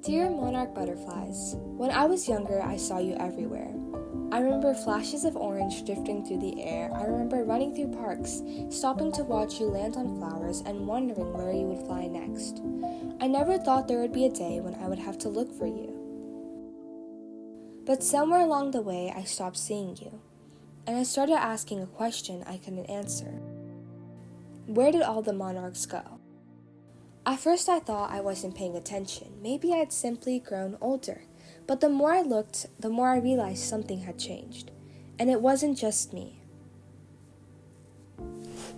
Dear monarch butterflies, when I was younger, I saw you everywhere. I remember flashes of orange drifting through the air. I remember running through parks, stopping to watch you land on flowers and wondering where you would fly next. I never thought there would be a day when I would have to look for you. But somewhere along the way, I stopped seeing you, and I started asking a question I couldn't answer. Where did all the monarchs go? At first I thought I wasn't paying attention. Maybe I had simply grown older. But the more I looked, the more I realized something had changed. And it wasn't just me.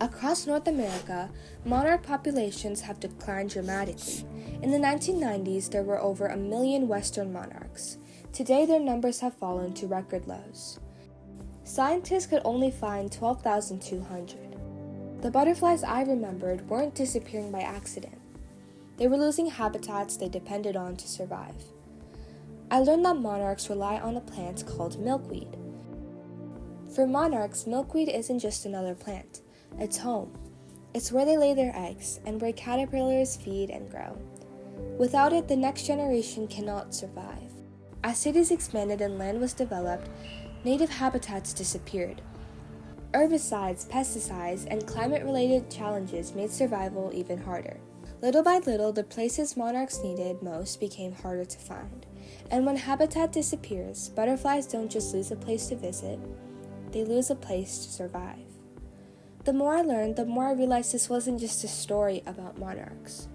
Across North America, monarch populations have declined dramatically. In the 1990s, there were over 1 million Western monarchs. Today, their numbers have fallen to record lows. Scientists could only find 12,200. The butterflies I remembered weren't disappearing by accident. They were losing habitats they depended on to survive. I learned that monarchs rely on a plant called milkweed. For monarchs, milkweed isn't just another plant. It's home. It's where they lay their eggs and where caterpillars feed and grow. Without it, the next generation cannot survive. As cities expanded and land was developed, native habitats disappeared. Herbicides, pesticides, and climate-related challenges made survival even harder. Little by little, the places monarchs needed most became harder to find. And when habitat disappears, butterflies don't just lose a place to visit, they lose a place to survive. The more I learned, the more I realized this wasn't just a story about monarchs.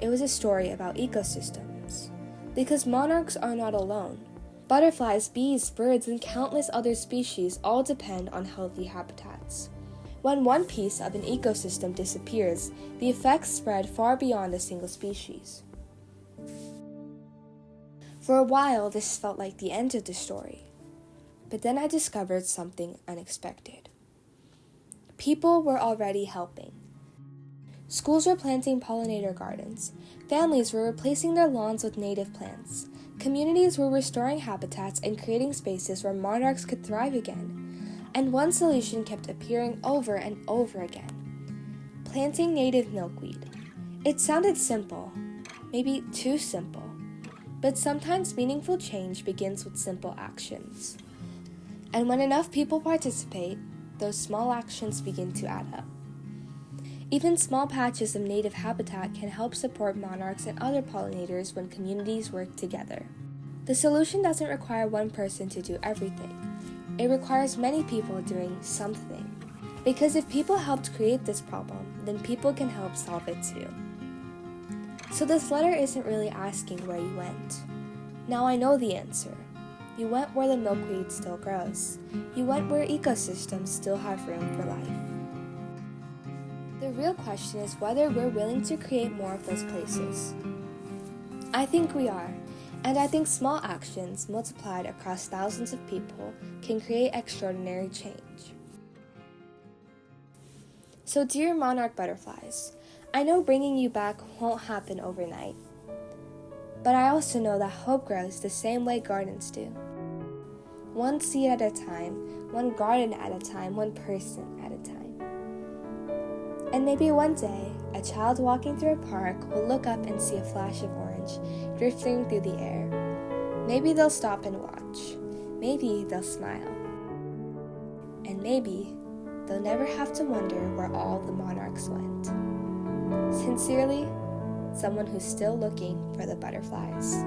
It was a story about ecosystems. Because monarchs are not alone. Butterflies, bees, birds, and countless other species all depend on healthy habitats. When one piece of an ecosystem disappears, the effects spread far beyond a single species. For a while, this felt like the end of the story. But then I discovered something unexpected. People were already helping. Schools were planting pollinator gardens. Families were replacing their lawns with native plants. Communities were restoring habitats and creating spaces where monarchs could thrive again. And one solution kept appearing over and over again. Planting native milkweed. It sounded simple, maybe too simple. But sometimes meaningful change begins with simple actions. And when enough people participate, those small actions begin to add up. Even small patches of native habitat can help support monarchs and other pollinators when communities work together. The solution doesn't require one person to do everything. It requires many people doing something. Because if people helped create this problem, then people can help solve it too. So this letter isn't really asking where you went. Now I know the answer. You went where the milkweed still grows. You went where ecosystems still have room for life. The real question is whether we're willing to create more of those places. I think we are. And I think small actions multiplied across thousands of people can create extraordinary change. So dear monarch butterflies, I know bringing you back won't happen overnight. But I also know that hope grows the same way gardens do. One seed at a time, one garden at a time, one person at a time. And maybe one day, a child walking through a park will look up and see a flash of orange drifting through the air. Maybe they'll stop and watch. Maybe they'll smile. And maybe they'll never have to wonder where all the monarchs went. Sincerely, someone who's still looking for the butterflies.